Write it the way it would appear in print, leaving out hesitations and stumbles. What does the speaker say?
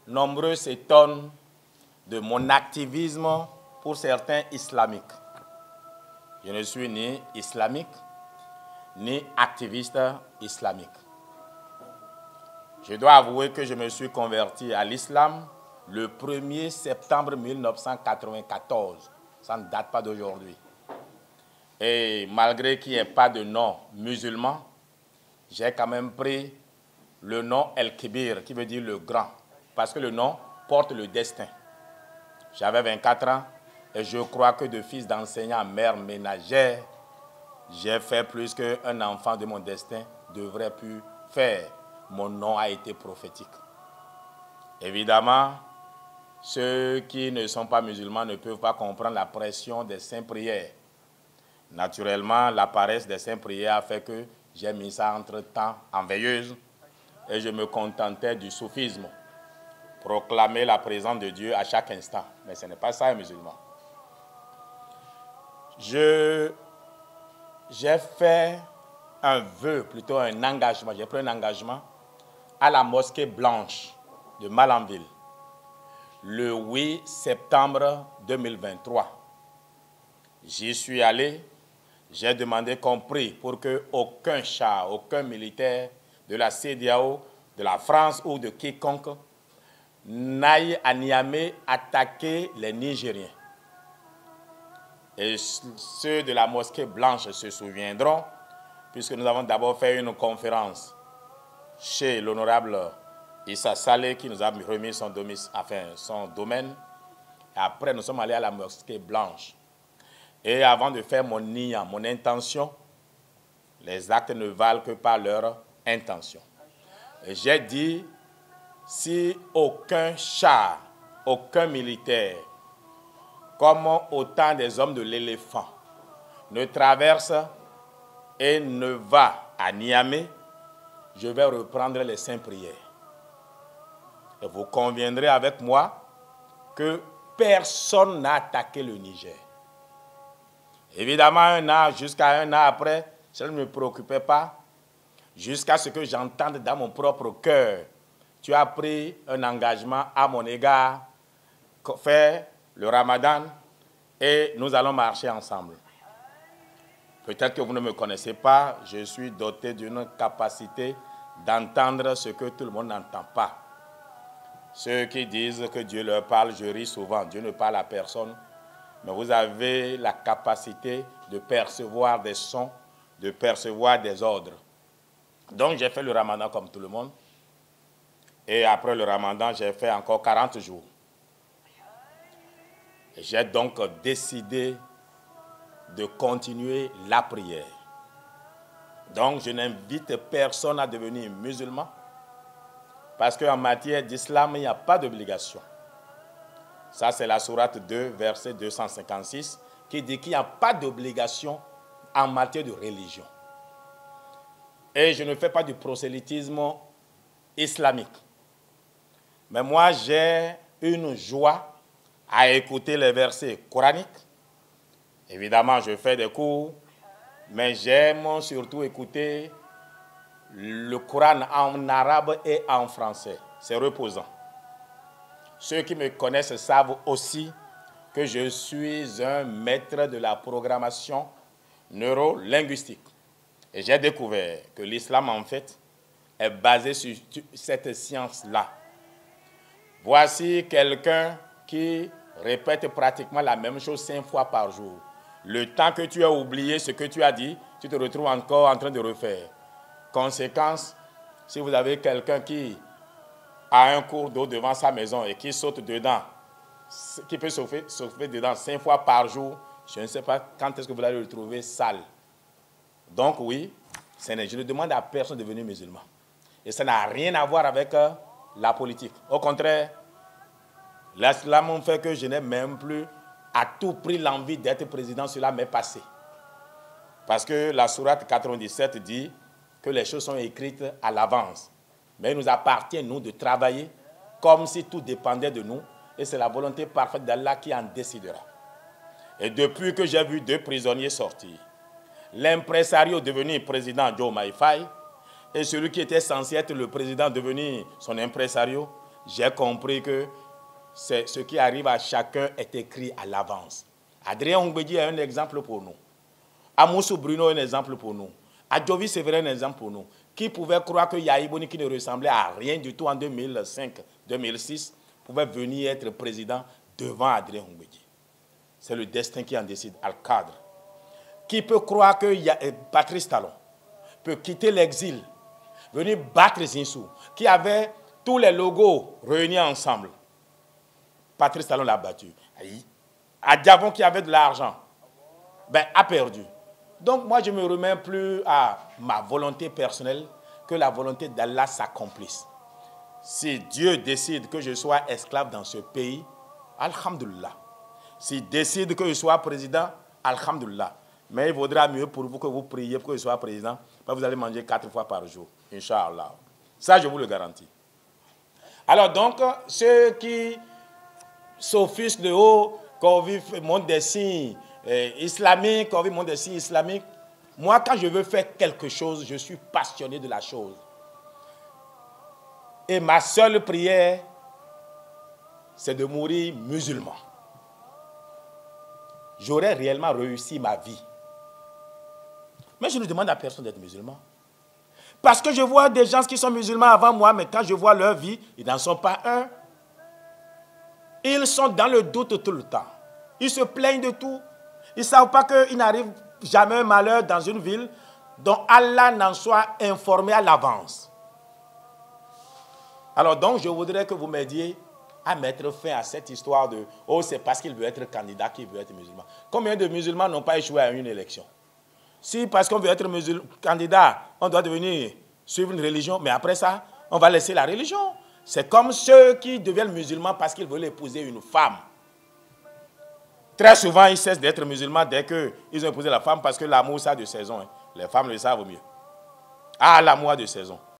nombreux s'étonnent de mon activisme pour certains islamiques. Je ne suis ni islamique, ni activiste islamique. Je dois avouer que je me suis converti à l'islam le 1er septembre 1994. Ça ne date pas d'aujourd'hui. Et malgré qu'il n'y ait pas de nom musulman, j'ai quand même pris le nom El-Kibir, qui veut dire le grand, parce que le nom porte le destin. J'avais 24 ans et je crois que de fils d'enseignant, mère ménagère, j'ai fait plus qu'un enfant de mon destin devrait pu faire. Mon nom a été prophétique. Évidemment, ceux qui ne sont pas musulmans ne peuvent pas comprendre la pression des saints prières. Naturellement, la paresse des saints prières a fait que j'ai mis ça entre-temps en veilleuse et je me contentais du soufisme. Proclamer la présence de Dieu à chaque instant. Mais ce n'est pas ça un musulman. J'ai fait un vœu, plutôt un engagement. J'ai pris un engagement à la mosquée blanche de Malanville le 8 septembre 2023. J'y suis allé. J'ai demandé qu'on prie pour qu'aucun char, aucun militaire de la CEDEAO, de la France ou de quiconque n'aille à Niamey attaquer les Nigériens. Et ceux de la mosquée blanche se souviendront, puisque nous avons d'abord fait une conférence chez l'honorable Issa Saleh qui nous a remis son domaine. Et après, nous sommes allés à la mosquée blanche. Et avant de faire mon niya, mon intention, les actes ne valent que par leur intention. Et j'ai dit, si aucun char, aucun militaire, comme autant des hommes de l'éléphant, ne traverse et ne va à Niamey, je vais reprendre les saintes prières. Et vous conviendrez avec moi que personne n'a attaqué le Niger. Évidemment, jusqu'à un an après, ça ne me préoccupait pas, jusqu'à ce que j'entende dans mon propre cœur, tu as pris un engagement à mon égard, faire le ramadan, et nous allons marcher ensemble. Peut-être que vous ne me connaissez pas, je suis doté d'une capacité d'entendre ce que tout le monde n'entend pas. Ceux qui disent que Dieu leur parle, je ris souvent, Dieu ne parle à personne. Mais vous avez la capacité de percevoir des sons, de percevoir des ordres. Donc j'ai fait le ramadan comme tout le monde. Et après le ramadan, j'ai fait encore 40 jours. J'ai donc décidé de continuer la prière. Donc je n'invite personne à devenir musulman, parce qu'en matière d'islam, il n'y a pas d'obligation. Ça, c'est la sourate 2, verset 256, qui dit qu'il n'y a pas d'obligation en matière de religion. Et je ne fais pas du prosélytisme islamique. Mais moi, j'ai une joie à écouter les versets coraniques. Évidemment, je fais des cours, mais j'aime surtout écouter le Coran en arabe et en français. C'est reposant. Ceux qui me connaissent savent aussi que je suis un maître de la programmation neurolinguistique. Et j'ai découvert que l'islam, en fait, est basé sur cette science-là. Voici quelqu'un qui répète pratiquement la même chose 5 fois par jour. Le temps que tu as oublié ce que tu as dit, tu te retrouves encore en train de refaire. Conséquence, si vous avez quelqu'un qui a un cours d'eau devant sa maison et qui saute dedans, qui peut sauter dedans 5 fois par jour, je ne sais pas quand est-ce que vous allez le trouver sale. Donc oui, je ne demande à personne de devenir musulman. Et ça n'a rien à voir avec la politique. Au contraire, l'islam fait que je n'ai même plus à tout prix l'envie d'être président, cela m'est passé. Parce que la sourate 97 dit que les choses sont écrites à l'avance. Mais il nous appartient, nous, de travailler comme si tout dépendait de nous. Et c'est la volonté parfaite d'Allah qui en décidera. Et depuis que j'ai vu 2 prisonniers sortir, l'impresario devenir président Joe Maifai et celui qui était censé être le président devenir son impresario, j'ai compris que ce qui arrive à chacun est écrit à l'avance. Adrien Ongbedi est un exemple pour nous. Amoussou Bruno est un exemple pour nous. Adjovi Séverin est un exemple pour nous. Qui pouvait croire que Yahi Boni, qui ne ressemblait à rien du tout en 2005-2006, pouvait venir être président devant Adrien Ongbedi. C'est le destin qui en décide, Al-Cadre. Qui peut croire que Patrice Talon peut quitter l'exil, venir battre Zinsou, qui avait tous les logos réunis ensemble. Patrice Talon l'a battu. Adjavon qui avait de l'argent, a perdu. Donc moi je ne me remets plus à ma volonté personnelle que la volonté d'Allah s'accomplisse. Si Dieu décide que je sois esclave dans ce pays, alhamdulillah. S'il décide que je sois président, alhamdulillah. Mais il vaudra mieux pour vous que vous priez pour que je sois président, parce que vous allez manger 4 fois par jour, Inch'Allah. Ça, je vous le garantis. Alors donc, ceux qui s'offusquent de haut, qu'on vit monde des signes islamiques, qu'on vit monde des signes islamiques, moi, quand je veux faire quelque chose, je suis passionné de la chose. Et ma seule prière, c'est de mourir musulman. J'aurais réellement réussi ma vie. Mais je ne demande à personne d'être musulman. Parce que je vois des gens qui sont musulmans avant moi, mais quand je vois leur vie, ils n'en sont pas un. Ils sont dans le doute tout le temps. Ils se plaignent de tout. Ils ne savent pas qu'il n'arrive jamais un malheur dans une ville dont Allah n'en soit informé à l'avance. Alors donc, je voudrais que vous m'aidiez à mettre fin à cette histoire de « Oh, c'est parce qu'il veut être candidat qu'il veut être musulman ». Combien de musulmans n'ont pas échoué à une élection? Si parce qu'on veut être candidat, on doit devenir suivre une religion, mais après ça, on va laisser la religion. C'est comme ceux qui deviennent musulmans parce qu'ils veulent épouser une femme. Très souvent, ils cessent d'être musulmans dès qu'ils ont épousé la femme parce que l'amour, ça a de saison. Hein. Les femmes le savent mieux. Ah, l'amour a de saison.